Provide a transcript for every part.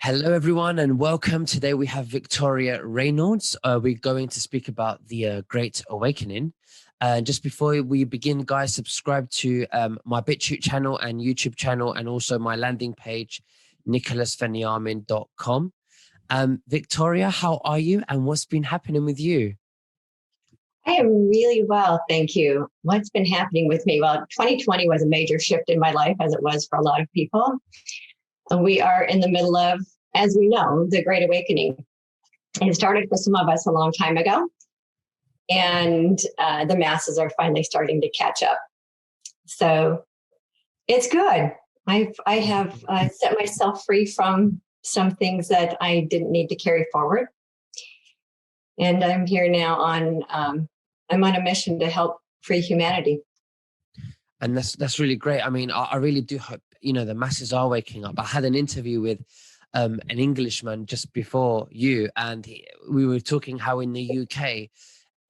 Hello, everyone, and welcome. Today we have Victoria Reynolds. We're going to speak about the Great Awakening. Just before we begin, guys, subscribe to my BitChute channel and YouTube channel, and also my landing page, nicholasveniamin.com. Victoria, how are you, and what's been happening with you? I am really well, thank you. What's been happening with me? Well, 2020 was a major shift in my life, as it was for a lot of people. And we are in the middle of, as we know, the Great Awakening. It started for some of us a long time ago, and the masses are finally starting to catch up. So it's good. I have set myself free from some things that I didn't need to carry forward. And I'm here now I'm on a mission to help free humanity. And that's really great. I mean, I really do hope, the masses are waking up. I had an interview with an Englishman just before you, and we were talking how in the UK,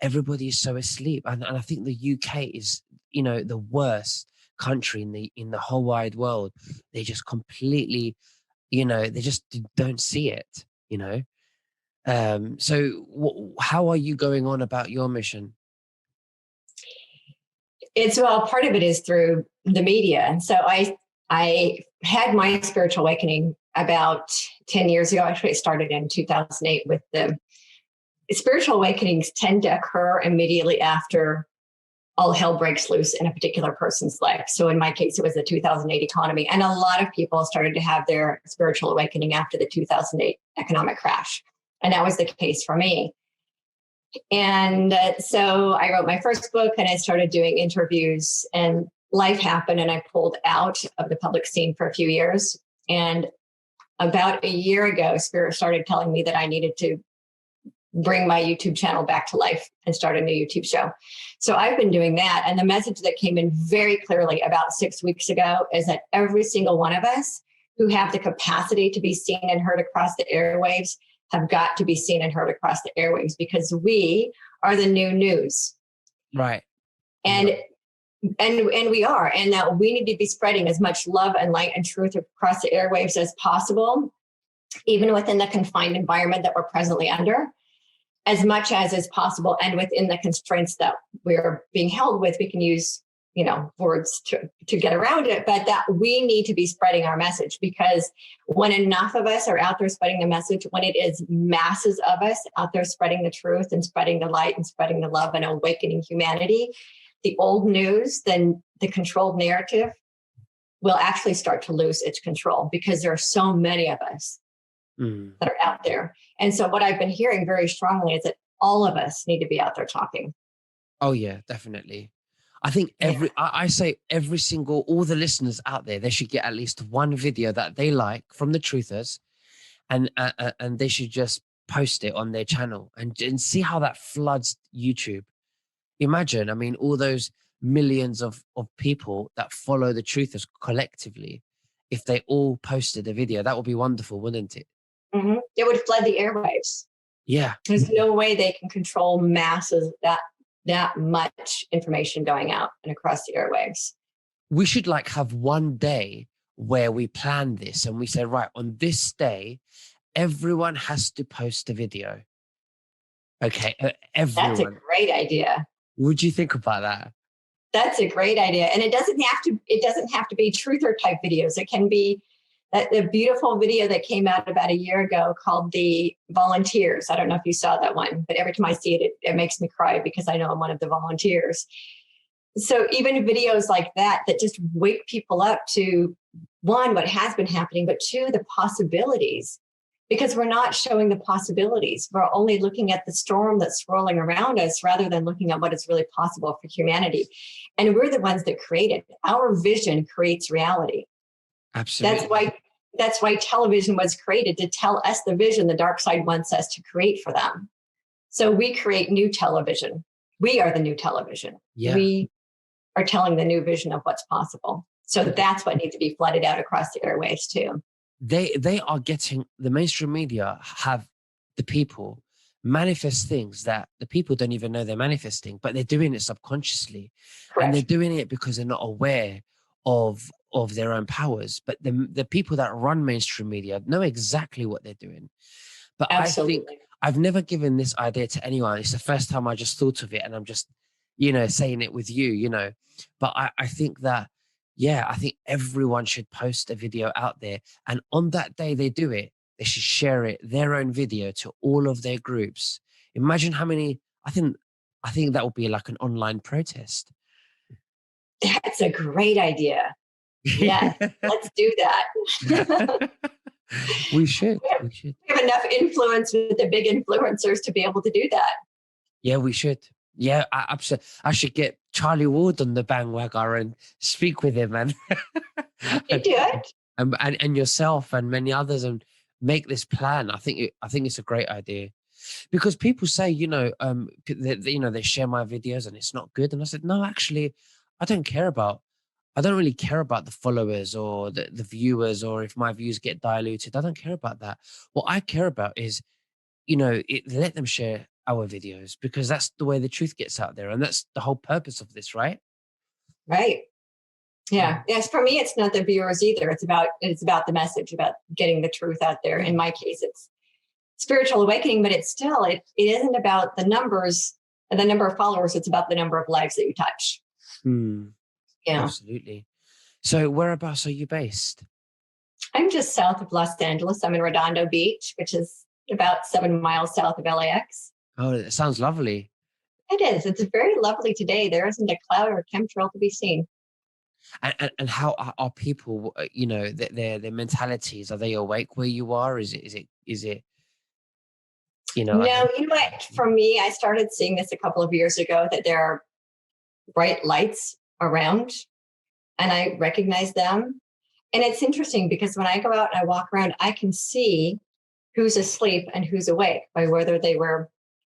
everybody is so asleep. And I think the UK is, the worst country in the whole wide world. They just completely, they just don't see it. So how are you going on about your mission? Part of it is through the media. And so I had my spiritual awakening about 10 years ago. Actually, it started in 2008 with the spiritual awakenings tend to occur immediately after all hell breaks loose in a particular person's life. So in my case, it was the 2008 economy. And a lot of people started to have their spiritual awakening after the 2008 economic crash. And that was the case for me. And so I wrote my first book and I started doing interviews, and life happened and I pulled out of the public scene for a few years. And about a year ago, Spirit started telling me that I needed to bring my YouTube channel back to life and start a new YouTube show. So I've been doing that. And the message that came in very clearly about 6 weeks ago is that every single one of us who have the capacity to be seen and heard across the airwaves have got to be seen and heard across the airwaves, because we are the new news. Right. And we are, and that we need to be spreading as much love and light and truth across the airwaves as possible, even within the confined environment that we're presently under, as much as is possible. And within the constraints that we're being held with, we can use words to get around it, but that we need to be spreading our message, because when enough of us are out there spreading the message, when it is masses of us out there spreading the truth and spreading the light and spreading the love and awakening humanity, the old news, then the controlled narrative will actually start to lose its control, because there are so many of us that are out there. And so what I've been hearing very strongly is that all of us need to be out there talking. Oh yeah, definitely. I think I say all the listeners out there, they should get at least one video that they like from the truthers, and they should just post it on their channel and see how that floods YouTube. Imagine, I mean, all those millions of people that follow the truthers collectively, if they all posted a video, that would be wonderful, wouldn't it? Mm-hmm. It would flood the airwaves. Yeah. There's no way they can control masses that much information going out and across the airwaves. We should have one day where we plan this and we say, right, on this day, everyone has to post a video. Okay, everyone. That's a great idea. Would you think about that? That's a great idea. And it doesn't have to be truther type videos. It can be the beautiful video that came out about a year ago called The Volunteers. I don't know if you saw that one, but every time I see it, it makes me cry, because I know I'm one of the volunteers. So even videos like that just wake people up to, one, what has been happening, but two, the possibilities, because we're not showing the possibilities. We're only looking at the storm that's swirling around us rather than looking at what is really possible for humanity. And we're the ones that create it. Our vision creates reality. Absolutely. That's why television was created, to tell us the vision the dark side wants us to create for them. So we create new television. We are the new television. Yeah. We are telling the new vision of what's possible. So that's what needs to be flooded out across the airwaves too. They are getting, the mainstream media have the people manifest things that the people don't even know they're manifesting, but they're doing it subconsciously. Correct. And they're doing it because they're not aware of of their own powers, but the people that run mainstream media know exactly what they're doing. But I think Absolutely. I've never given this idea to anyone. It's the first time I just thought of it, and I'm just, saying it with you, But I think that, yeah, I think everyone should post a video out there. And on that day they do it, they should share it, their own video, to all of their groups. Imagine how many, I think that would be like an online protest. That's a great idea. Yes, let's do that. We should. We have, We should. we have enough influence with the big influencers to be able to do that. Yeah, we should. Yeah, absolutely. I should get Charlie Ward on the bandwagon and speak with him, and You do it. and yourself and many others, and make this plan. I think it's a great idea, because people say, they share my videos and it's not good, and I said, no, actually, I don't care about. I don't really care about the followers or the viewers, or if my views get diluted. I don't care about that. What I care about is, let them share our videos, because that's the way the truth gets out there. And that's the whole purpose of this, right? Right. Yeah. Yes. For me, it's not the viewers either. It's about the message, about getting the truth out there. In my case, it's spiritual awakening, but it isn't about the numbers and the number of followers. It's about the number of lives that you touch. Hmm, Yeah. absolutely. So whereabouts are you based? I'm just south of Los Angeles. I'm in Redondo Beach, which is about 7 miles south of LAX. Oh, it sounds lovely. It is. It's very lovely today. There isn't a cloud or a chemtrail to be seen. And how are people, their mentalities, are they awake where you are? Is it, are No, they? you know what? For me, I started seeing this a couple of years ago, that there are bright lights around and I recognize them. And it's interesting because when I go out and I walk around, I can see who's asleep and who's awake by whether they wear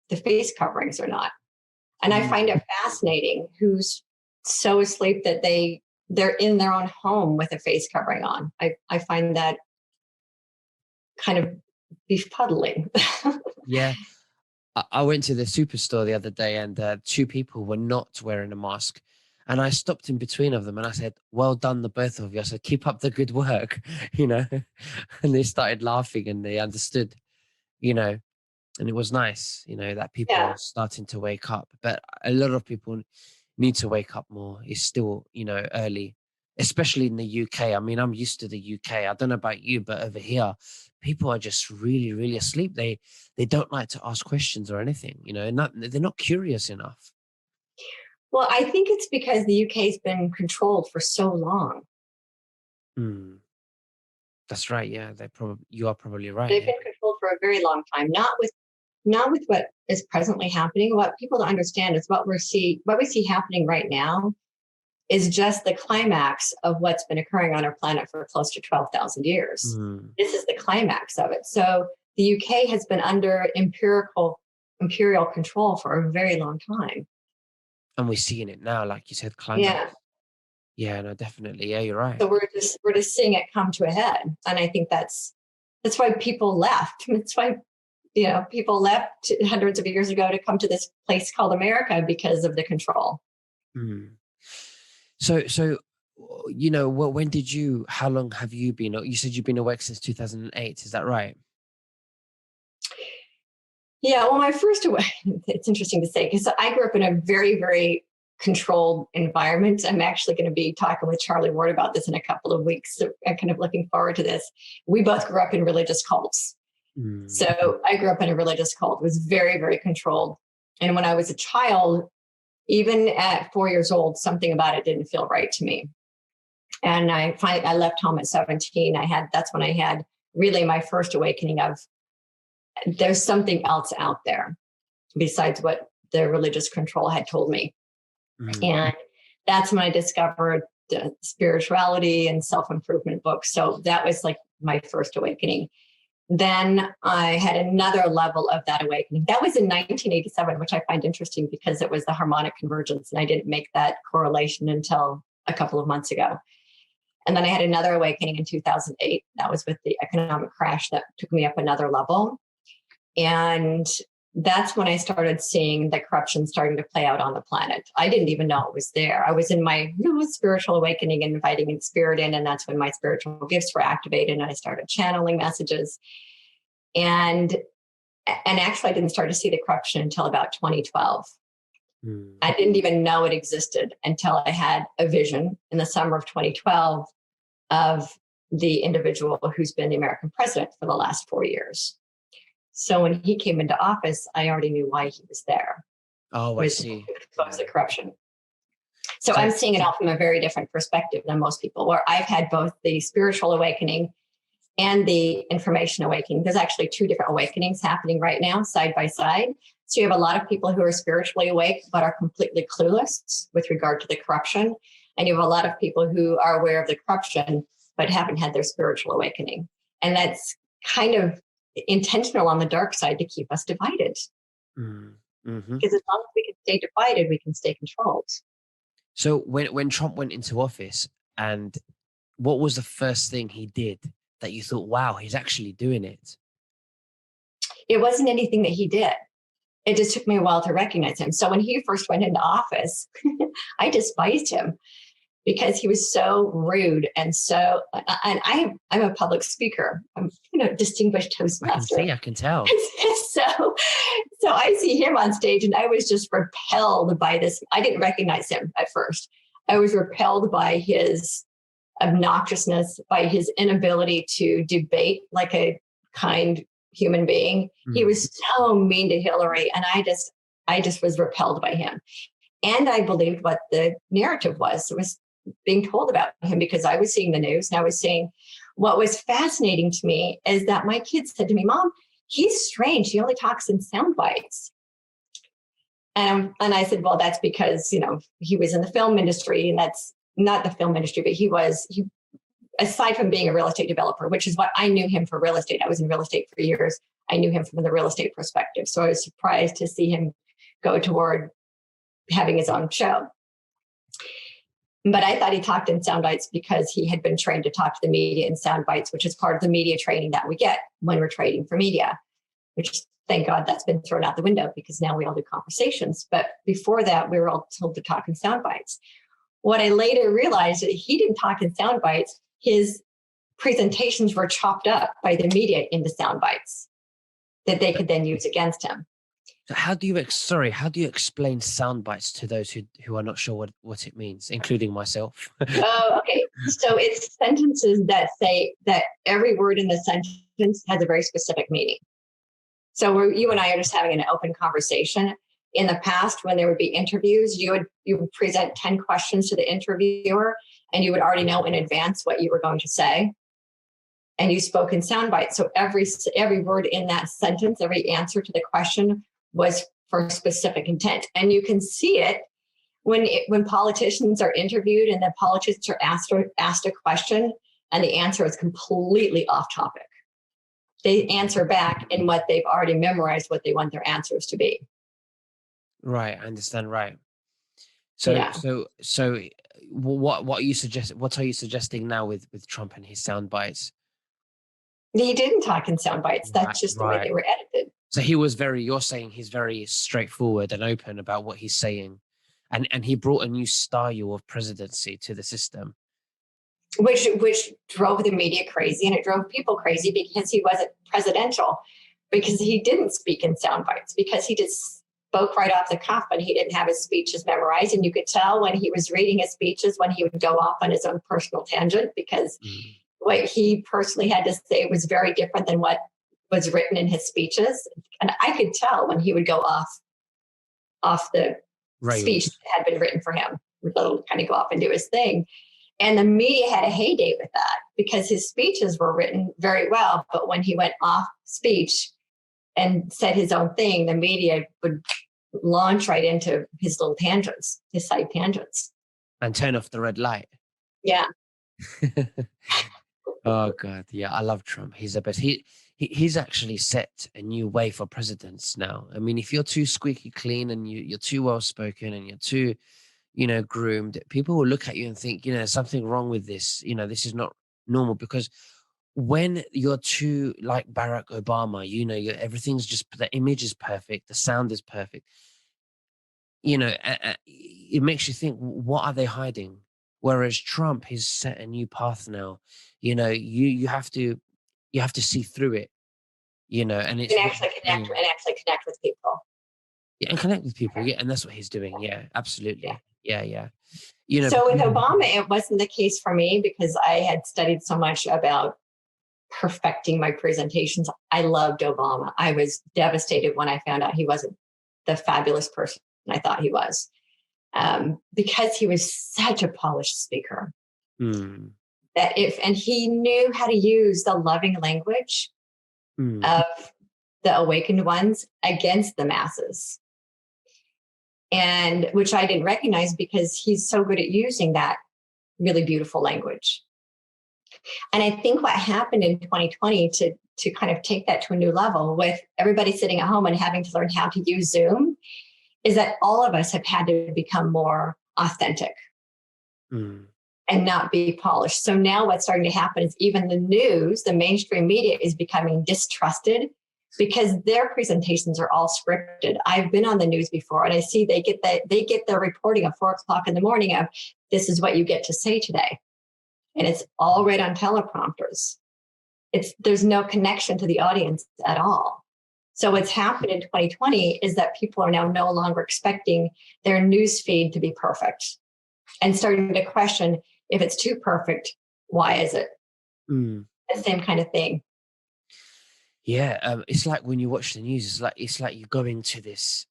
the face coverings or not. And I find it fascinating who's so asleep that they're in their own home with a face covering on. I find that kind of befuddling. Yeah. I went to the superstore the other day, and two people were not wearing a mask. And I stopped in between of them and I said, well done, the both of you. I said, keep up the good work, you know. And they started laughing and they understood, you know, and it was nice, that people Yeah. are starting to wake up. But a lot of people need to wake up more. It's still, early, especially in the UK. I mean, I'm used to the UK. I don't know about you, but over here, people are just really, really asleep. They don't like to ask questions or anything, they're not curious enough. Well, I think it's because the UK's been controlled for so long. Hmm. That's right. Yeah, you are probably right. They've Yeah. been controlled for a very long time, not with what is presently happening. What people don't understand is what we see happening right now is just the climax of what's been occurring on our planet for close to 12,000 years. Hmm. This is the climax of it. So the UK has been under imperial control for a very long time. And we're seeing it now, like you said, climax. Yeah. Yeah, no, definitely. Yeah, you're right. So we're just seeing it come to a head. And I think that's why people left. That's why people left hundreds of years ago to come to this place called America because of the control. Hmm. So, how long have you been? You said you've been awake since 2008. Is that right? Yeah, well, it's interesting to say because I grew up in a very, very controlled environment. I'm actually going to be talking with Charlie Ward about this in a couple of weeks. So I'm kind of looking forward to this. We both grew up in religious cults. Hmm. So I grew up in a religious cult, was very, very controlled. And when I was a child, even at 4 years old, something about it didn't feel right to me. And I left home at 17. That's when I had really my first awakening of there's something else out there besides what the religious control had told me. Hmm. And that's when I discovered spirituality and self-improvement books. So that was like my first awakening. Then I had another level of that awakening. That was in 1987, which I find interesting because it was the harmonic convergence. And I didn't make that correlation until a couple of months ago. And then I had another awakening in 2008. That was with the economic crash that took me up another level. And that's when I started seeing the corruption starting to play out on the planet. I didn't even know it was there. I was in my spiritual awakening and inviting in spirit in, and that's when my spiritual gifts were activated, and I started channeling messages. And actually, I didn't start to see the corruption until about 2012. I didn't even know it existed until I had a vision in the summer of 2012 of the individual who's been the American president for the last 4 years. So when he came into office, I already knew why he was there. Oh, I see. Was the corruption. So I'm seeing it all from a very different perspective than most people, where I've had both the spiritual awakening and the information awakening. There's actually two different awakenings happening right now, side by side. So you have a lot of people who are spiritually awake, but are completely clueless with regard to the corruption. And you have a lot of people who are aware of the corruption, but haven't had their spiritual awakening. And that's kind of intentional on the dark side to keep us divided. Mm-hmm. Because as long as we can stay divided, we can stay controlled. So when Trump went into office, and what was the first thing he did that you thought, wow, he's actually doing it? It wasn't anything that he did. It just took me a while to recognize him. So when he first went into office, I despised him because he was so rude and so. And I'm a public speaker. I'm distinguished Toastmaster. I can tell. So I see him on stage, and I was just repelled by this. I didn't recognize him at first. I was repelled by his obnoxiousness, by his inability to debate like a kind human being. He was so mean to Hillary, and I just was repelled by him. And I believed what the narrative was being told about him, because I was seeing the news, and I was seeing what was fascinating to me is that my kids said to me, Mom, he's strange. He only talks in sound bites. And I said, well, that's because, he was in the film industry, and that's not the film industry, but he aside from being a real estate developer, which is what I knew him for real estate. I was in real estate for years. I knew him from the real estate perspective. So I was surprised to see him go toward having his own show. But I thought he talked in sound bites because he had been trained to talk to the media in sound bites, which is part of the media training that we get when we're trading for media, which thank God that's been thrown out the window, because now we all do conversations. But before that, we were all told to talk in sound bites. What I later realized is that he didn't talk in sound bites. His presentations were chopped up by the media into sound bites that they could then use against him. So how do you explain sound bites to those who are not sure what it means, including myself? Oh, okay. So it's sentences that say that every word in the sentence has a very specific meaning. So you and I are just having an open conversation. In the past, when there would be interviews, you would present 10 questions to the interviewer, and you would already know in advance what you were going to say. And you spoke in sound bites. So every word in that sentence, every answer to the question was for specific intent. And you can see it when politicians are interviewed and the politicians are asked a question and the answer is completely off topic. They answer back in what they've already memorized, what they want their answers to be. Right, I understand. Right. So, Yeah. so what are you suggesting now with Trump and his sound bites? He didn't talk in sound bites. That's just the way they were edited. So you're saying he's very straightforward and open about what he's saying, and he brought a new style of presidency to the system, which drove the media crazy, and it drove people crazy because he wasn't presidential, because he didn't speak in sound bites, because he just spoke right off the cuff, and he didn't have his speeches memorized. And you could tell when he was reading his speeches when he would go off on his own personal tangent, because what he personally had to say was very different than what was written in his speeches. And I could tell when he would go off the speech that had been written for him, he'll kind of go off and do his thing. And the media had a heyday with that, because his speeches were written very well. But when he went off speech and said his own thing, the media would launch right into his little tangents, his side tangents. And turn off the red light. Yeah. Oh God, yeah, I love Trump. He's the best. He's actually set a new way for presidents now. I mean, if you're too squeaky clean and you're too well spoken and you're too, groomed, people will look at you and think, there's something wrong with this. This is not normal, because when you're too like Barack Obama, everything's just, the image is perfect, the sound is perfect. It makes you think, what are they hiding? Whereas Trump has set a new path now. You have to see through it. And it's And what actually he's connect doing. and actually connect with people. Yeah, and connect with people. Yeah. Yeah, and that's what he's doing. Yeah, Yeah. absolutely. Yeah, yeah. So with Obama, it wasn't the case for me because I had studied so much about perfecting my presentations. I loved Obama. I was devastated when I found out he wasn't the fabulous person I thought he was, because he was such a polished speaker. Mm, And he knew how to use the loving language mm, of the awakened ones against the masses, and which I didn't recognize because he's so good at using that really beautiful language. And I think what happened in 2020 to kind of take that to a new level with everybody sitting at home and having to learn how to use Zoom is that all of us have had to become more authentic mm. and not be polished. So now what's starting to happen is even the news, the mainstream media is becoming distrusted because their presentations are all scripted. I've been on the news before and I see they get the reporting at 4:00 in the morning of this is what you get to say today. And it's all read on teleprompters. There's no connection to the audience at all. So what's happened in 2020 is that people are now no longer expecting their news feed to be perfect and starting to question if it's too perfect, why is it? Mm. The same kind of thing. Yeah, it's like when you watch the news, it's like you go into this,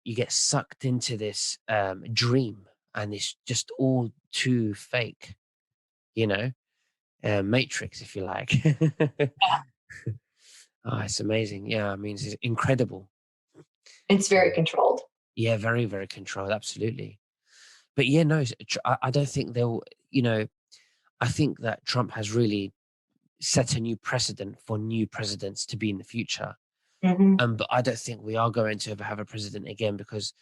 you get sucked into this dream, and it's just all too fake, you know, Matrix, if you like. Oh, it's amazing. Yeah, I mean, it's incredible. It's very controlled. Yeah, very, very controlled. Absolutely. But yeah, no, I don't think they'll. You know, I think that Trump has really set a new precedent for new presidents to be in the future. Mm-hmm. But I don't think we are going to ever have a president again because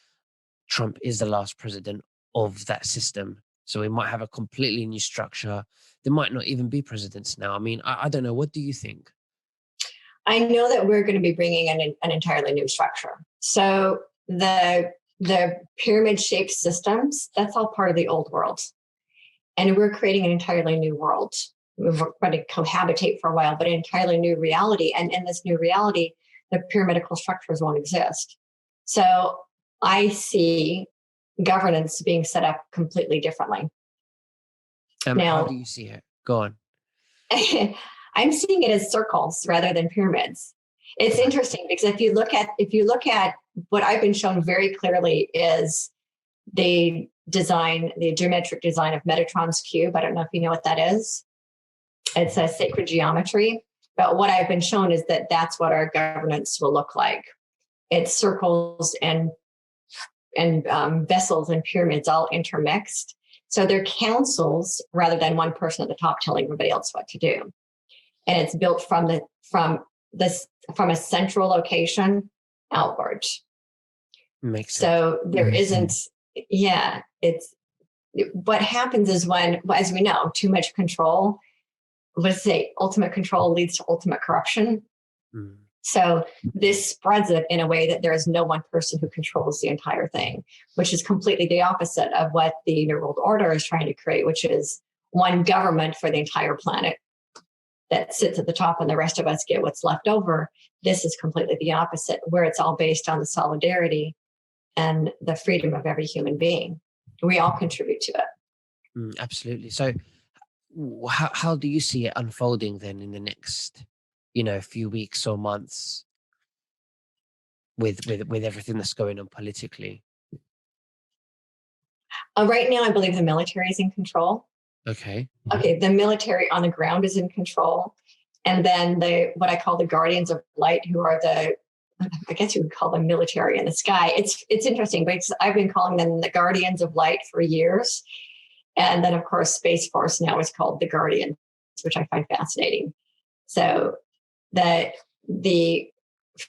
Trump is the last president of that system. So we might have a completely new structure. There might not even be presidents now. I mean, I don't know. What do you think? I know that we're going to be bringing in an entirely new structure. So the pyramid shaped systems, that's all part of the old world. And we're creating an entirely new world. We're going to cohabitate for a while, but an entirely new reality. And in this new reality, the pyramidical structures won't exist. So I see governance being set up completely differently. How Now, do you see it? Go on. I'm seeing it as circles rather than pyramids. It's Right. interesting because if you look at what I've been shown very clearly is the geometric design of Metatron's cube. I don't know if you know what that is. It's a sacred geometry. But what I've been shown is that that's what our governance will look like. It's circles and vessels and pyramids all intermixed. So they're councils rather than one person at the top telling everybody else what to do. And it's built from a central location outwards. Makes sense. So there isn't, yeah, what happens is when, as we know, too much control, let's say ultimate control leads to ultimate corruption. Mm. So this spreads it in a way that there is no one person who controls the entire thing, which is completely the opposite of what the New World Order is trying to create, which is one government for the entire planet that sits at the top and the rest of us get what's left over. This is completely the opposite, where it's all based on the solidarity and the freedom of every human being. We all contribute to it. Absolutely. So how do you see it unfolding then in the next, few weeks or months with everything that's going on politically? Right now, I believe the military is in control. Okay. Okay, the military on the ground is in control. And then what I call the guardians of light, who are I guess you would call them military in the sky. It's interesting because I've been calling them the guardians of light for years. And then, of course, Space Force now is called the Guardians, which I find fascinating. So the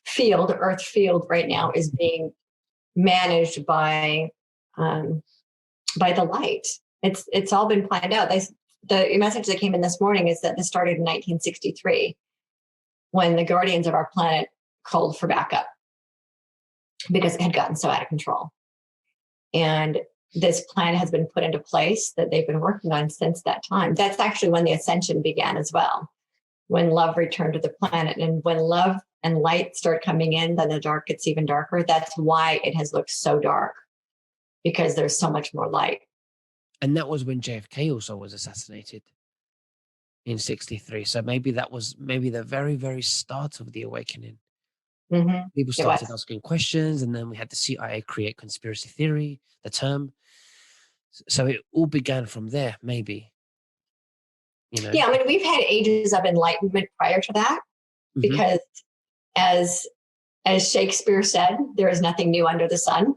Earth field right now is being managed by the light. It's all been planned out. the message that came in this morning is that this started in 1963 when the guardians of our planet called for backup because it had gotten so out of control. And this plan has been put into place that they've been working on since that time. That's actually when the ascension began as well, when love returned to the planet. And when love and light start coming in, then the dark gets even darker. That's why it has looked so dark, because there's so much more light. And that was when JFK also was assassinated in 63. So maybe that was the very, very start of the awakening. Mm-hmm. People started asking questions, and then we had the CIA create conspiracy theory, the term. So it all began from there, maybe. You know? Yeah, I mean, we've had ages of enlightenment prior to that, because as Shakespeare said, there is nothing new under the sun.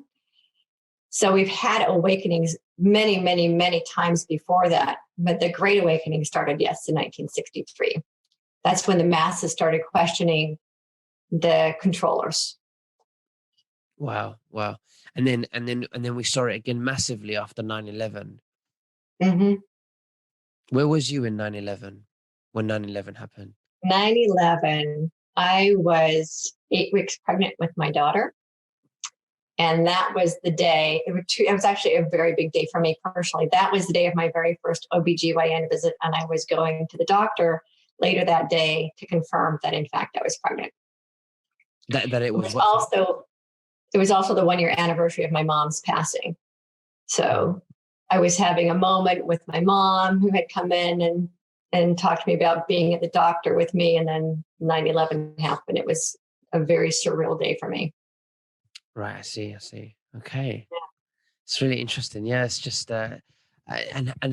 So we've had awakenings many, many, many times before that. But the Great Awakening started, yes, in 1963. That's when the masses started questioning the controllers. Wow. And then we saw it again massively after 9/11. Mm-hmm. Where was you in 9/11 when 9/11 happened? 9/11, I was 8 weeks pregnant with my daughter. And that was the day, it was actually a very big day for me personally. That was the day of my very first OBGYN visit. And I was going to the doctor later that day to confirm that, in fact, I was pregnant. That it was also the 1-year anniversary of my mom's passing. So I was having a moment with my mom, who had come in and talked to me about being at the doctor with me. And then 9/11 happened. It was a very surreal day for me. Right. I see. Okay. Yeah. It's really interesting. Yeah. It's just, and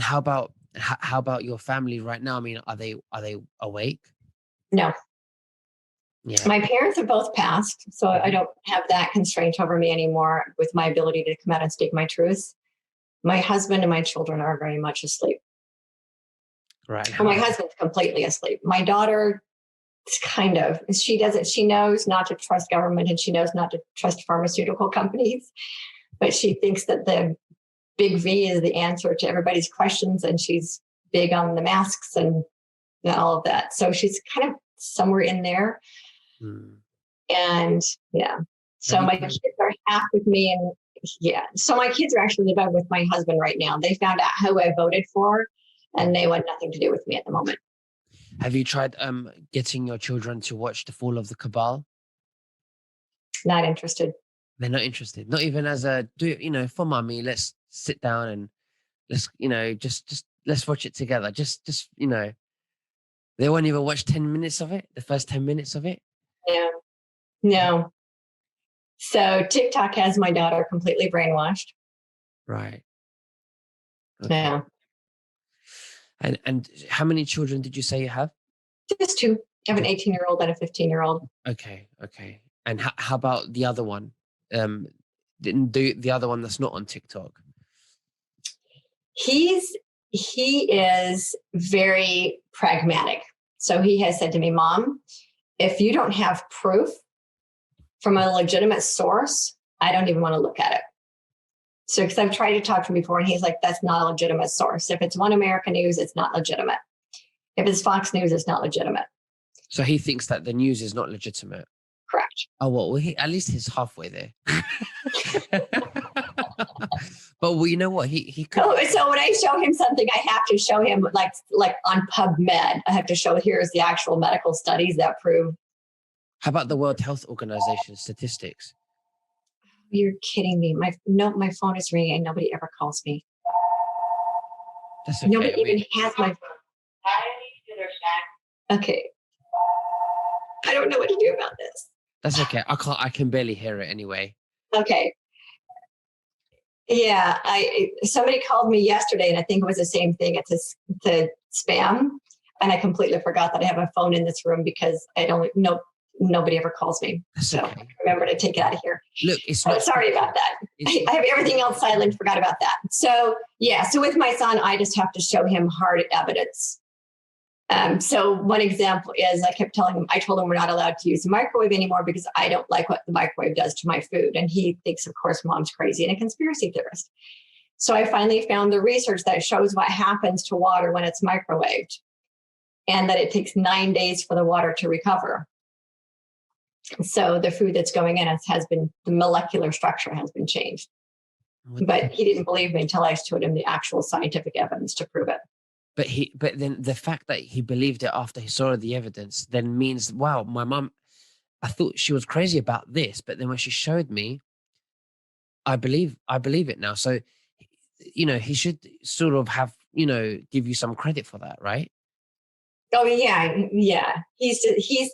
how about your family right now? I mean, are they awake? No. Yeah. My parents have both passed, so I don't have that constraint over me anymore with my ability to come out and speak my truth. My husband and my children are very much asleep. Right. Well, my husband's completely asleep. My daughter, she knows not to trust government, and she knows not to trust pharmaceutical companies, but she thinks that the big V is the answer to everybody's questions, and she's big on the masks and all of that. So she's kind of somewhere in there. And yeah, so my kids are half with me, and so my kids are actually living with my husband right now. They found out who I voted for, and they want nothing to do with me at the moment. Have you tried getting your children to watch The Fall of the Cabal? Not interested. They're not interested. Not even as for mommy, let's sit down and let's, just let's watch it together. Just they won't even watch 10 minutes of it, the first 10 minutes of it. Yeah. No. So TikTok has my daughter completely brainwashed. Right. Okay. Yeah. And how many children did you say you have? Just 2. I have an 18-year-old and a 15-year-old. Okay. And how about the other one? The other one that's not on TikTok? He is very pragmatic. So he has said to me, Mom, if you don't have proof from a legitimate source, I don't even want to look at it. So, because I've tried to talk to him before, and he's like, that's not a legitimate source. If it's One American News, it's not legitimate. If it's Fox News, it's not legitimate. So he thinks that the news is not legitimate. Correct. Oh, well, at least he's halfway there. But you know what? He could. Oh, so when I show him something, I have to show him like on PubMed. I have to show here's the actual medical studies that prove. How about the World Health Organization statistics? You're kidding me. My phone is ringing and nobody ever calls me. That's okay. Nobody even has my phone. Okay. I don't know what to do about this. That's okay. I can barely hear it anyway. Okay. Yeah, somebody called me yesterday, and I think it was the same thing. It's a spam, and I completely forgot that I have a phone in this room because nobody ever calls me. That's so okay. Remember to take it out of here. Look, sorry about that. I have everything else silent. Forgot about that. So so with my son, I just have to show him hard evidence. So one example is I told him we're not allowed to use the microwave anymore because I don't like what the microwave does to my food. And he thinks, of course, Mom's crazy and a conspiracy theorist. So I finally found the research that shows what happens to water when it's microwaved, and that it takes 9 days for the water to recover. So the food that's going in has been, the molecular structure has been changed. But he didn't believe me until I showed him the actual scientific evidence to prove it. But then the fact that he believed it after he saw the evidence then means, wow, my mum, I thought she was crazy about this, but then when she showed me, I believe it now. So, he should sort of have, give you some credit for that, right? Oh yeah. He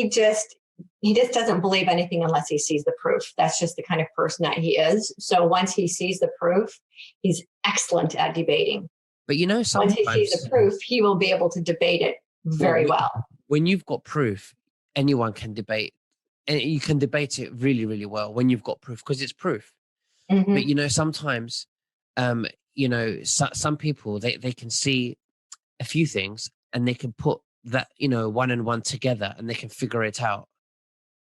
just doesn't believe anything unless he sees the proof. That's just the kind of person that he is. So once he sees the proof, he's excellent at debating. But sometimes once he sees the proof, he will be able to debate it very well. When you've got proof, anyone can debate, and you can debate it really, really well when you've got proof, because it's proof. Mm-hmm. But sometimes, some people they can see a few things and they can put that one and one together and they can figure it out.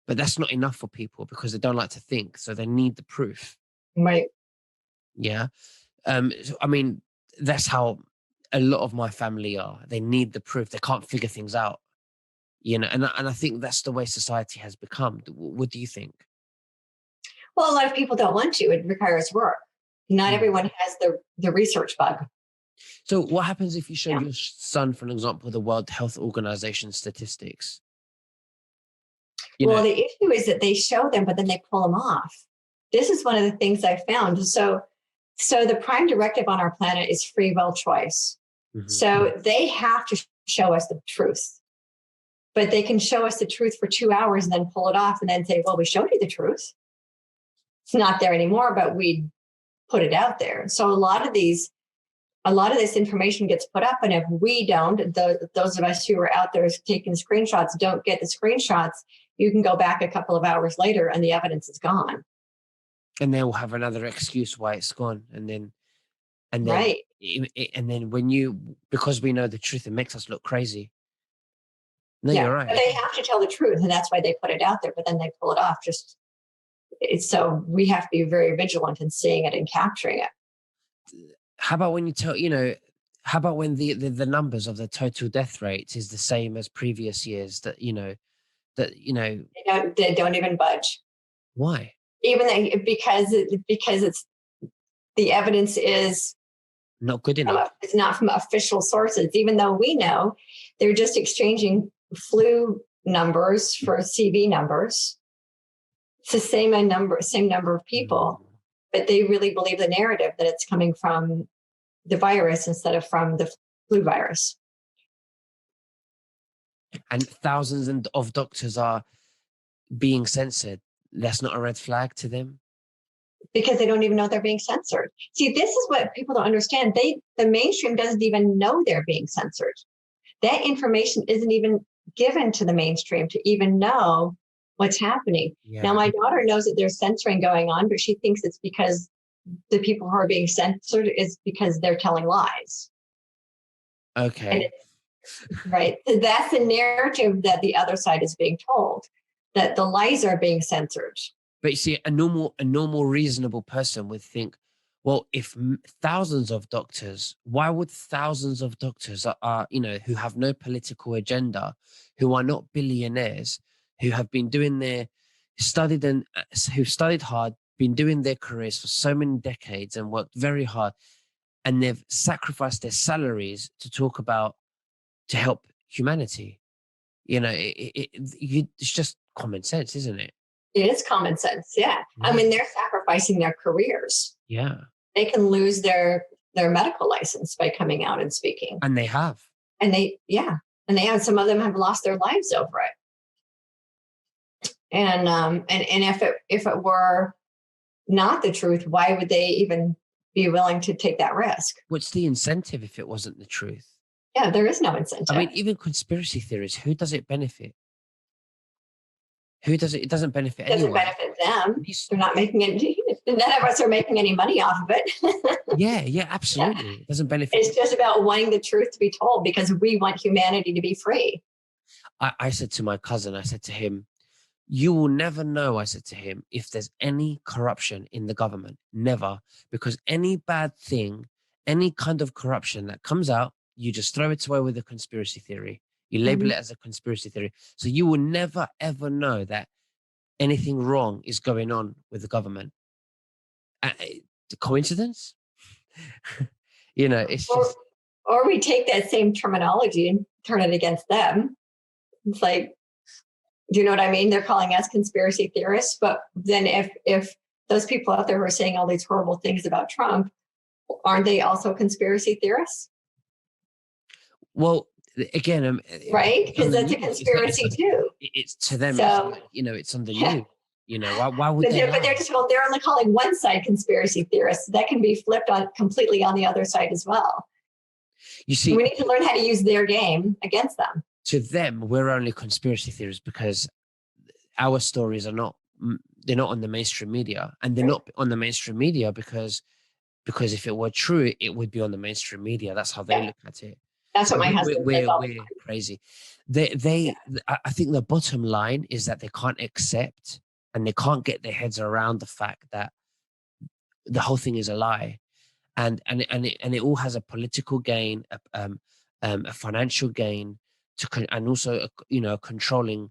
But that's not enough for people because they don't like to think, so they need the proof. Right. Yeah. So, I mean, that's how a lot of my family are. They need the proof. They can't figure things out. And I think that's the way society has become. What do you think? Well, a lot of people don't want to. It requires work. Not everyone has the research bug. So what happens if you show your son, for example, the World Health Organization statistics? Well, the issue is that they show them, but then they pull them off. This is one of the things I found. So the prime directive on our planet is free will choice. Mm-hmm. So they have to show us the truth. But they can show us the truth for 2 hours and then pull it off and then say, well, we showed you the truth. It's not there anymore, but we put it out there. So a lot of this information gets put up. And if we don't, those of us who are out there taking screenshots don't get the screenshots, you can go back a couple of hours later and the evidence is gone. And they will have another excuse why it's gone. And then right. And then because we know the truth, it makes us look crazy. No, yeah, you're right. But they have to tell the truth, and that's why they put it out there. But then they pull it off. So we have to be very vigilant in seeing it and capturing it. How about when you tell, how about when the numbers of the total death rate is the same as previous years? They don't even budge. Why? Because it's the evidence is not good enough. It's not from official sources, even though we know they're just exchanging flu numbers for CV numbers. It's the same number of people, but they really believe the narrative that it's coming from the virus instead of from the flu virus. And thousands of doctors are being censored. That's not a red flag to them? Because they don't even know they're being censored. See, this is what people don't understand. The mainstream doesn't even know they're being censored. That information isn't even given to the mainstream to even know what's happening. Yeah. Now, my daughter knows that there's censoring going on, but she thinks it's because the people who are being censored is because they're telling lies. Okay. Right. So that's the narrative that the other side is being told, that the lies are being censored. But you see, a normal, reasonable person would think, well, if thousands of doctors, why would thousands of doctors who have no political agenda, who are not billionaires, who have been who've studied hard, been doing their careers for so many decades and worked very hard, and they've sacrificed their salaries to help humanity? It's just common sense, isn't it? It is common sense. Yeah. I mean, they're sacrificing their careers. Yeah. They can lose their medical license by coming out and speaking. And they have. And some of them have lost their lives over it. And if it were not the truth, why would they even be willing to take that risk? What's the incentive if it wasn't the truth? Yeah, there is no incentive. I mean, even conspiracy theories, who does it benefit? Who does it? It doesn't benefit anyone. It doesn't benefit them. They're not making any. None of us are making any money off of it. Yeah, absolutely. Yeah. It doesn't benefit. It's just about wanting the truth to be told because we want humanity to be free. I said to my cousin, I said to him, You will never know, I said to him, if there's any corruption in the government. Never. Because any bad thing, any kind of corruption that comes out, you just throw it away with a conspiracy theory. You label Mhm. it as a conspiracy theory. So you will never, ever know that anything wrong is going on with the government. Coincidence? It's Or, just, or we take that same terminology and turn it against them. It's like, do you know what I mean? They're calling us conspiracy theorists, but then if those people out there who are saying all these horrible things about Trump, aren't they also conspiracy theorists? well, again, Right? it's on Because the that's a news. conspiracy too. It's to them. So It's on the yeah, news. Why would they but they're lie? just they're only calling one side conspiracy theorists. That can be flipped on completely on the other side as well. You And see, we need to learn how to use their game against them. to them, we're only conspiracy theories because our stories are not. They're not on the mainstream media, and they're Right? not on the mainstream media because if it were true, it would be on the mainstream media. That's how they Yeah, look at it. that's what So my we're husband says we're, all the we're crazy. They time. I think the bottom line is that they can't accept and they can't get their heads around the fact that the whole thing is a lie, and it all has a political gain, a financial gain and also a controlling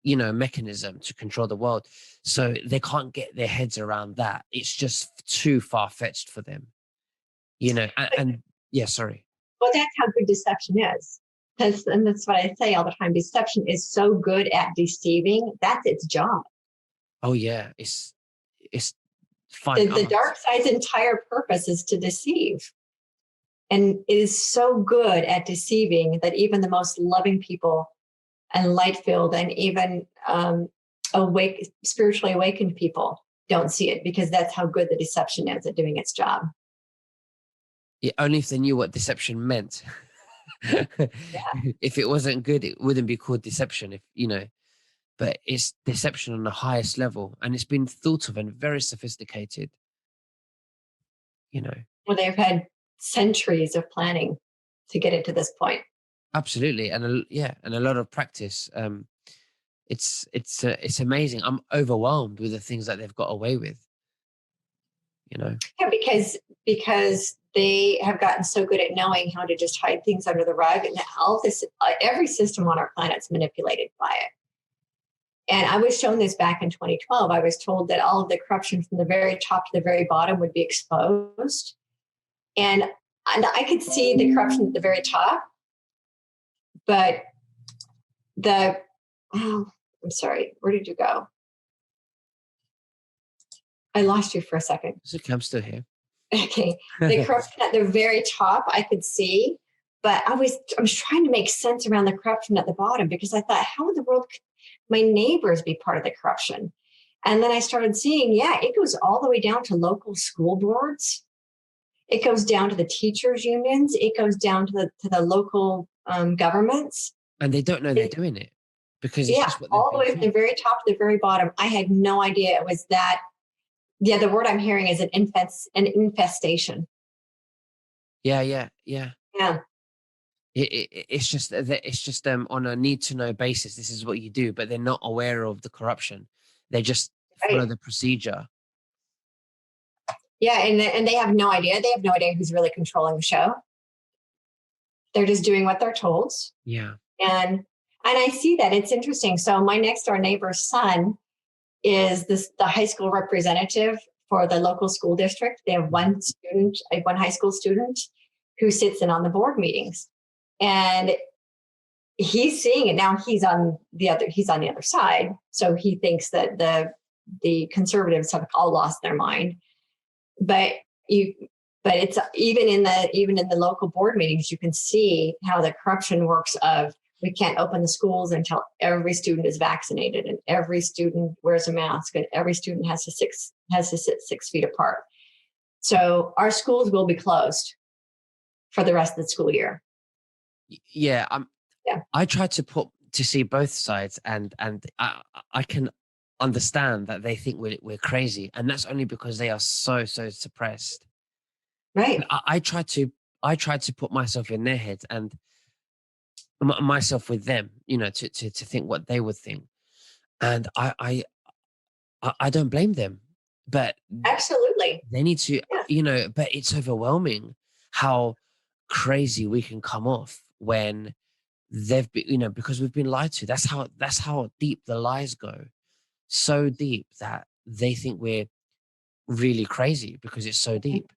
mechanism to control the world. So they can't get their heads around that. It's just too far fetched for them. And yeah, sorry. Well, that's how good deception is. And that's what I say all the time. Deception is so good at deceiving. That's its job. Oh yeah, it's fun. The dark side's entire purpose is to deceive. And it is so good at deceiving that even the most loving people and light filled and even spiritually awakened people don't see it because that's how good the deception is at doing its job. Yeah, only if they knew what deception meant. Yeah. If it wasn't good, it wouldn't be called deception. But it's deception on the highest level, and it's been thought of and very sophisticated. You know, Well, they've had centuries of planning to get it to this point. absolutely, and a lot of practice. It's amazing. I'm overwhelmed with the things that they've got away with. You know, Yeah, because they have gotten so good at knowing how to just hide things under the rug, and all this, every system on our planet is manipulated by it. And I was shown this back in 2012. I was told that all of the corruption from the very top to the very bottom would be exposed, and I could see the corruption at the very top, but the oh, I'm sorry, where did you go? I lost you for a second. it's okay. I'm still here. Okay, the corruption at the very top I could see, but I was trying to make sense around the corruption at the bottom because I thought, how in the world could my neighbors be part of the corruption? And then I started seeing, yeah, it goes all the way down to local school boards. It goes down to the teachers unions. It goes down to the local governments. And they don't know they're doing it because it's Yeah, just what they've all the been way from the taught. very top to the very bottom. I had no idea it was that. Yeah, the word I'm hearing is an infestation. Yeah, yeah, yeah. Yeah. It's just on a need to know basis. This is what you do, but they're not aware of the corruption. They just follow Right. the procedure. Yeah, and they have no idea. They have no idea who's really controlling the show. They're just doing what they're told. Yeah. And I see that. It's interesting. So my next door neighbor's son is the high school representative for the local school district. They have one high school student who sits in on the board meetings. And he's seeing it now. He's on the other side. So he thinks that the conservatives have all lost their mind. But it's even in the local board meetings, you can see how the corruption works of we can't open the schools until every student is vaccinated and every student wears a mask and every student has to sit 6 feet apart. So our schools will be closed for the rest of the school year. Yeah. Yeah. I try to see both sides, and I can understand that they think we're crazy, and that's only because they are so suppressed. Right. I try to put myself in their heads and myself with them, to think what they would think. And I don't blame them, but Absolutely. they need to, Yeah. but it's overwhelming how crazy we can come off when they've been, because we've been lied to. That's how deep the lies go. So deep that they think we're really crazy because it's so deep.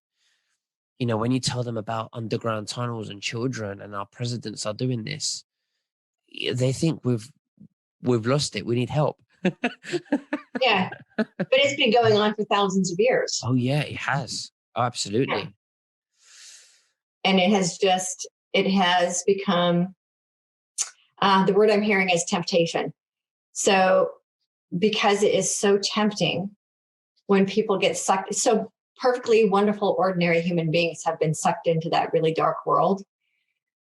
When you tell them about underground tunnels and children and our presidents are doing this, they think we've lost it. We need help. Yeah. But it's been going on for thousands of years. Oh yeah, it has. Oh, Yeah. absolutely. And it has become, the word I'm hearing is temptation. So because it is so tempting when people get sucked, so perfectly wonderful, ordinary human beings have been sucked into that really dark world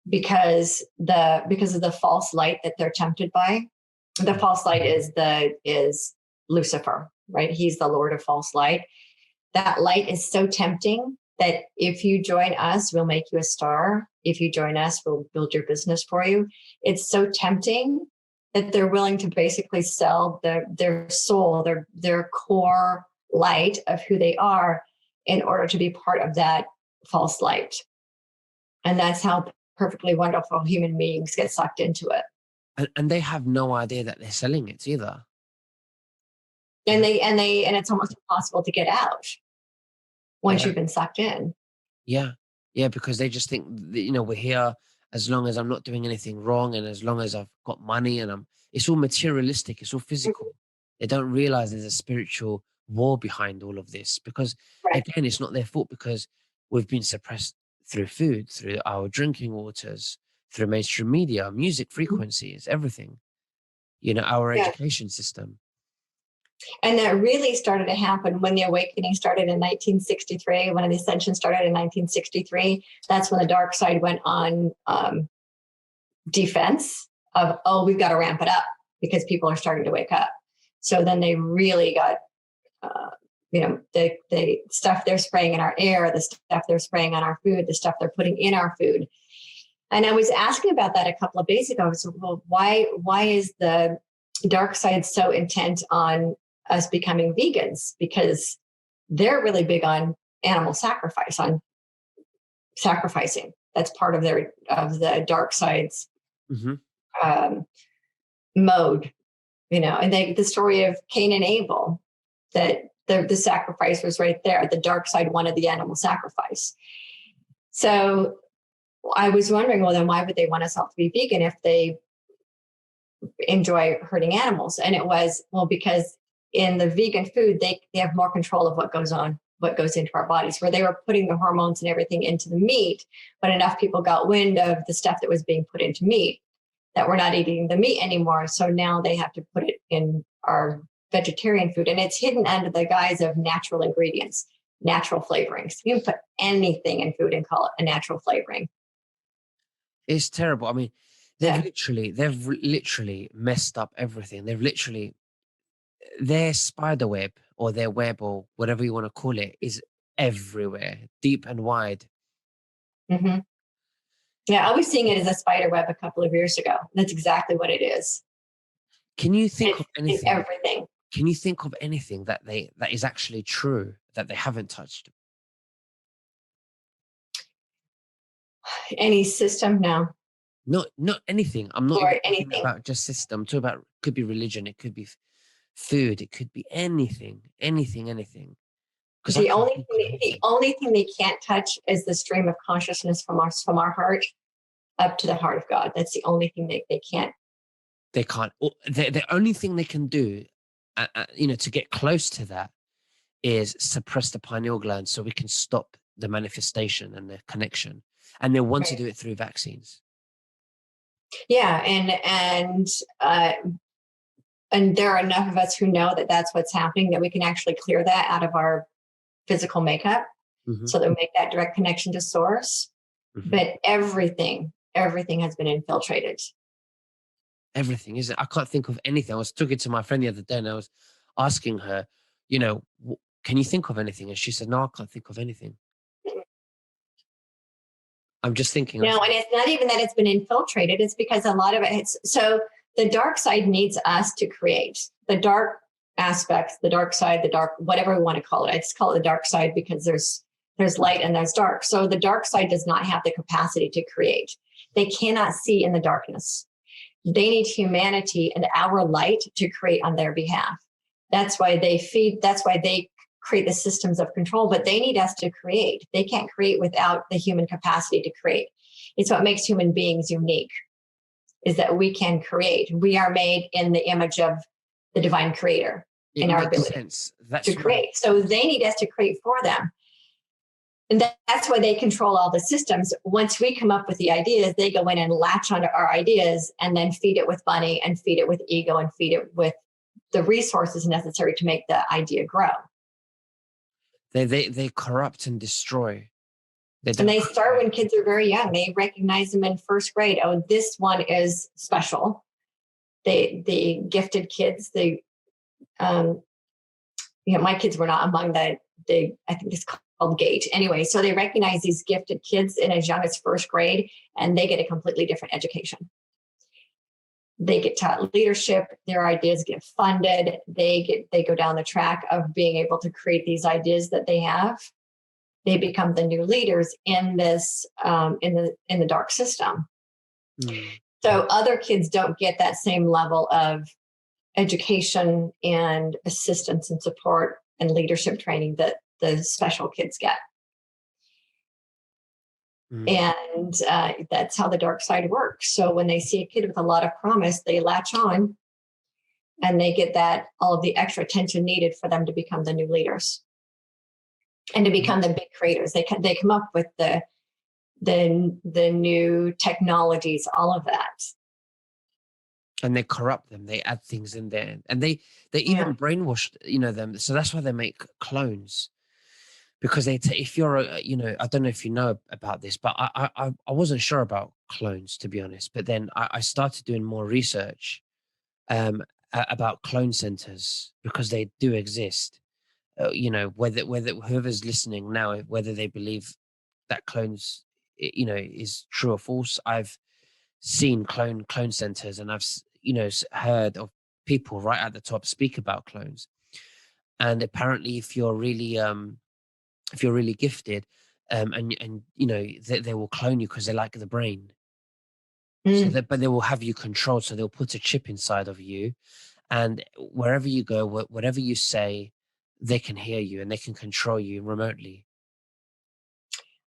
because of the false light that they're tempted by. The false light is Lucifer, right? He's the Lord of false light. That light is so tempting that if you join us, we'll make you a star. If you join us, we'll build your business for you. It's so tempting that they're willing to basically sell their soul, their core light of who they are in order to be part of that false light. And that's how perfectly wonderful human beings get sucked into it. And they have no idea that they're selling it either. And it's almost impossible to get out once Yeah. you've been sucked in. Yeah. Yeah. Because they just think, that, we're here as long as I'm not doing anything wrong and as long as I've got money and it's all materialistic, it's all physical. They don't realize there's a spiritual war behind all of this because, Right. again, it's not their fault because we've been suppressed through food, through our drinking waters, through mainstream media, music frequencies, everything, our Yeah. education system. And that really started to happen when the awakening started in 1963, when the ascension started in 1963. That's when the dark side went on defense of, oh, we've got to ramp it up because people are starting to wake up. So then they really got, the stuff they're spraying in our air, the stuff they're spraying on our food, the stuff they're putting in our food. And I was asking about that a couple of days ago. So, well, why is the dark side so intent on us becoming vegans? Because they're really big on animal sacrifice, on sacrificing. That's part of the dark side's mode, And the story of Cain and Abel, that the sacrifice was right there. The dark side wanted the animal sacrifice. So I was wondering, well, then why would they want us all to be vegan if they enjoy hurting animals? And it was, well, because in the vegan food, they have more control of what goes into our bodies, where they were putting the hormones and everything into the meat. But enough people got wind of the stuff that was being put into meat that we're not eating the meat anymore. So now they have to put it in our vegetarian food. And it's hidden under the guise of natural ingredients, natural flavorings. You can put anything in food and call it a natural flavoring. It's terrible. I mean, they've literally messed up everything. Their spider web or their web or whatever you want to call it is everywhere, deep and wide. Mm-hmm. Yeah, I was seeing it as a spider web a couple of years ago. That's exactly what it is. Can you think of anything? Everything. Can you think of anything that is actually true that they haven't touched? Any system? No. Not anything. I'm not even anything talking about just system. I'm talking about, could be religion, it could be food, it could be anything. The only thing they can't touch is the stream of consciousness from our heart up to the heart of God. That's the only thing they can't. They can't. The only thing they can do, to get close to that, is suppress the pineal gland so we can stop the manifestation and the connection. And they want to do it through vaccines. Yeah, and there are enough of us who know that that's what's happening, that we can actually clear that out of our physical makeup, so that we make that direct connection to source. But everything has been infiltrated. Everything, isn't it? I can't think of anything. I was talking to my friend the other day and I was asking her, can you think of anything? And she said, no, I can't think of anything. I'm just thinking. No, and it's not even that it's been infiltrated. It's because a lot of it. So the dark side needs us to create the dark aspects, the dark side, the dark, whatever we want to call it. I just call it the dark side because there's light and there's dark. So the dark side does not have the capacity to create. They cannot see in the darkness. They need humanity and our light to create on their behalf. That's why they create the systems of control, but they need us to create. They can't create without the human capacity to create. It's what makes human beings unique, is that we can create. We are made in the image of the divine creator in our ability to create. So they need us to create for them. And that's why they control all the systems. Once we come up with the ideas, they go in and latch onto our ideas and then feed it with money and feed it with ego and feed it with the resources necessary to make the idea grow. They corrupt and destroy. And they start when kids are very young. They recognize them in first grade. Oh, this one is special. The gifted kids, my kids were not among I think it's called GATE. Anyway, so they recognize these gifted kids in as young as first grade, and they get a completely different education. They get taught leadership. Their ideas get funded. They go down the track of being able to create these ideas that they have. They become the new leaders in this in the dark system. So other kids don't get that same level of education and assistance and support and leadership training that the special kids get. And that's how the dark side works. So when they see a kid with a lot of promise, they latch on and they get all of the extra attention needed for them to become the new leaders and to become the big creators. They come up with the new technologies, all of that. And they corrupt them. They add things in there, and they even brainwash them. So that's why they make clones, because if you're I don't know if you know about this, but I wasn't sure about clones, to be honest. But then I started doing more research about clone centers, because they do exist. Whether whoever's listening now, whether they believe that clones is true or false, I've seen clone centers, and I've heard of people right at the top speak about clones. And apparently if you're really gifted, and they will clone you because they like the brain. But they will have you controlled, so they'll put a chip inside of you, and wherever you go, whatever you say, they can hear you and they can control you remotely.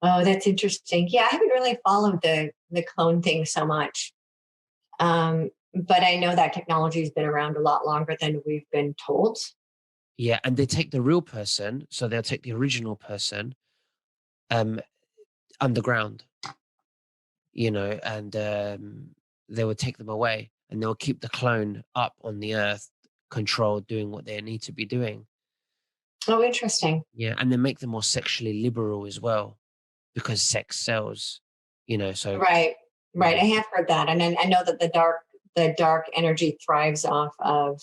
Oh, that's interesting. Yeah, I haven't really followed the clone thing so much. But I know that technology has been around a lot longer than we've been told. Yeah, and they take the real person, so they'll take the original person underground, and they will take them away, and they'll keep the clone up on the earth, controlled, doing what they need to be doing. Oh, interesting. Yeah, and they make them more sexually liberal as well, because sex sells, so. Right. I have heard that. And I know that the dark energy thrives off of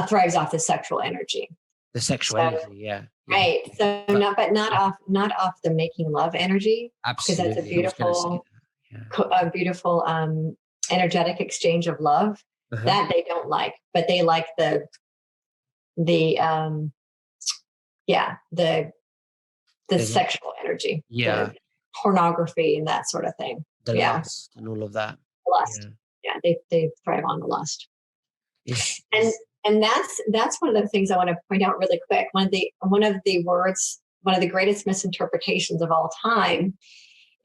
thrives off the sexual energy. The sexual energy, yeah. Right. So not off the making love energy. Absolutely. Because that's a beautiful energetic exchange of love that they don't like, but they like the sexual energy. Yeah. The pornography and that sort of thing. The lust and all of that. Lust. Yeah, they thrive on the lust. And that's one of the things I want to point out really quick. One of the greatest misinterpretations of all time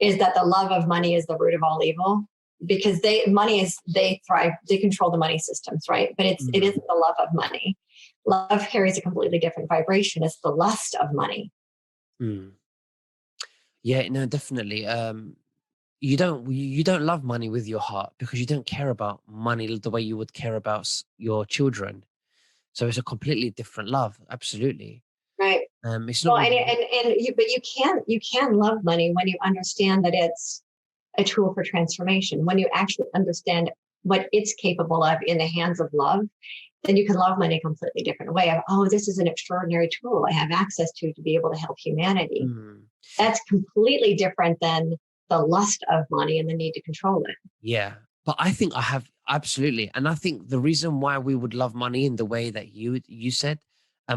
is that the love of money is the root of all evil, because they thrive, they control the money systems, right? But it isn't the love of money. Love carries a completely different vibration. It's the lust of money. Yeah, no, definitely. You don't love money with your heart, because you don't care about money the way you would care about your children. So it's a completely different love. Absolutely. Right. It's not. But you can love money when you understand that it's a tool for transformation. When you actually understand what it's capable of in the hands of love, then you can love money a completely different way. This is an extraordinary tool I have access to be able to help humanity. That's completely different than the lust of money and the need to control it. Yeah, But I think I have absolutely, and I think the reason why we would love money in the way that you said,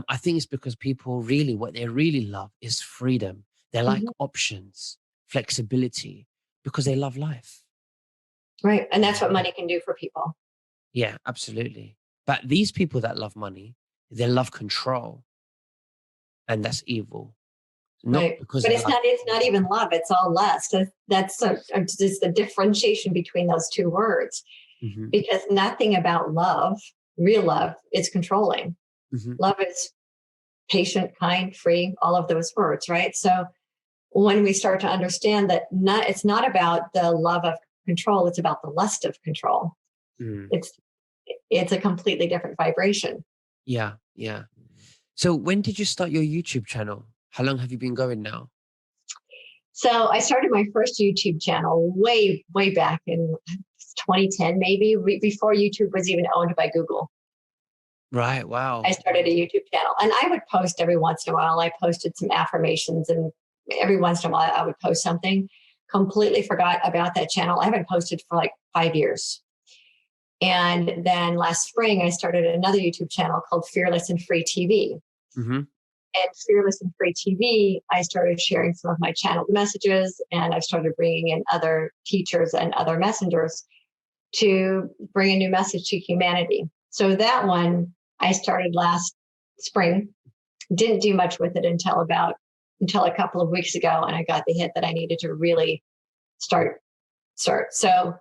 I think it's because people really what they really love is freedom. They like Mhm. options, flexibility, because they love life. Right. And that's what money can do for people. Yeah, absolutely. But these people that love money, they love control, and that's evil. Not Right. because But they like. it's not even love. It's all lust. Just the differentiation between those two words, Mhm, because nothing about love, real love, is controlling. mhm. Love is patient, kind, free, all of those words, right? So when we start to understand that it's not about the love of control, it's about the lust of control. Mm. It's it's a completely different vibration. Yeah, yeah. So when did you start your YouTube channel? How long have you been going now? So I started my first YouTube channel way back in 2010, maybe before YouTube was even owned by Google. Right. I Wow. started a YouTube channel, and I would post every once in a while. I posted some affirmations, and every once in a while I would post something. Completely forgot about that channel. I haven't posted for like 5 years. And then last spring, I started another YouTube channel called Fearless and Free TV. Hmm. And Fearless and Free TV, I started sharing some of my channeled messages, and I started bringing in other teachers and other messengers to bring a new message to humanity. So that one I started last spring. Didn't do much with it until a couple of weeks ago, and I got the hit that I needed to really start. So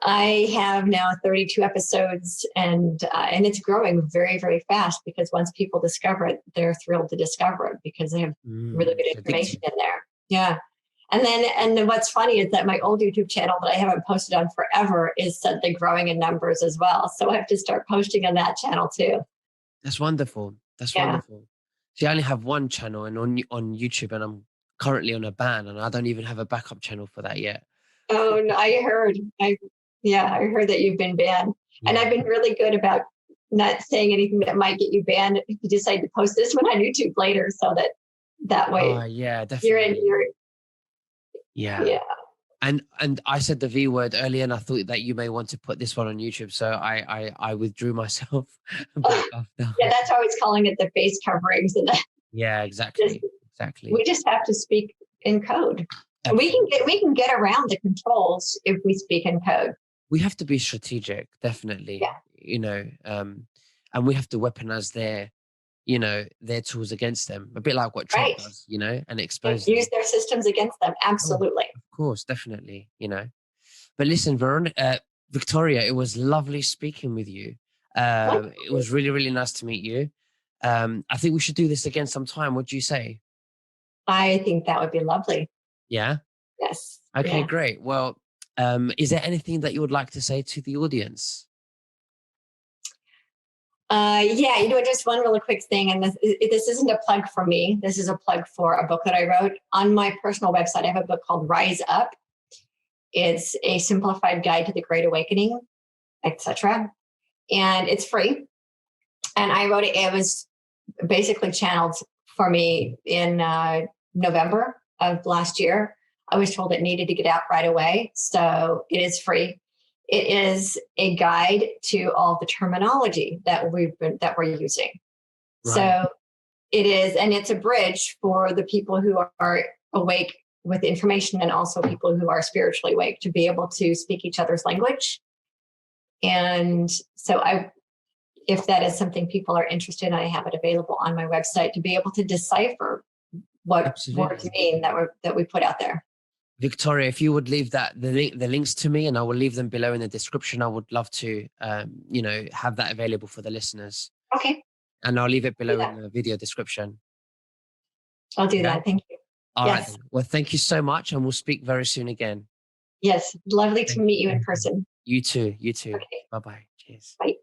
I have now 32 episodes, and it's growing very, very fast, because once people discover it, they're thrilled to discover it because they have really good It's information addictive. in there. Yeah. And then what's funny is that my old YouTube channel that I haven't posted on forever is suddenly growing in numbers as well. So I have to start posting on that channel too. That's wonderful. That's Yeah. wonderful. See, I only have one channel, and on YouTube, and I'm currently on a ban, and I don't even have a backup channel for that yet. Oh, no, I heard that you've been banned, and I've Yeah. been really good about not saying anything that might get you banned if you decide to post this one on YouTube later, so that Oh, way yeah, you're in definitely. your Yeah. yeah. And I said the V word earlier, and I thought that you may want to put this one on YouTube, so I withdrew myself back after. Yeah, that's always calling it the face coverings, and Yeah, just exactly, exactly, we just have to speak in code. absolutely. We can get around the controls if we speak in code. We have to be strategic, definitely. Yeah, And we have to weaponize their tools against them, a bit like what Trump right. does, and And expose use them. their systems against them. Oh, Absolutely. of course, definitely. But listen, Victoria, it was lovely speaking with you. It Wonderful. was really, really nice to meet you. I think we should do this again sometime. What do you say? I think that would be lovely. Yeah. Yes. Okay, Yeah. great. Well, is there anything that you would like to say to the audience? Yeah, just one really quick thing, and this isn't a plug for me. This is a plug for a book that I wrote on my personal website. I have a book called Rise Up. It's a simplified guide to the Great Awakening, etc. And it's free. And I wrote it. It was basically channeled for me in November of last year. I was told it needed to get out right away, so it is free. It is a guide to all the terminology that we're using. Right. So it is, and it's a bridge for the people who are awake with information, and also people who are spiritually awake, to be able to speak each other's language. And so if that is something people are interested in, I have it available on my website to be able to decipher what words Absolutely. mean that we put out there. Victoria, if you would leave the links to me, and I will leave them below in the description. I would love to, have that available for the listeners, Okay, and I'll leave it do below in that. the video description. I'll do Yeah. that. Thank you. All right Yes, then. Well, thank you so much, and we'll speak very soon again. yes, lovely to Thank meet you you. in person. You too. You too. Okay, Bye bye. Cheers. bye.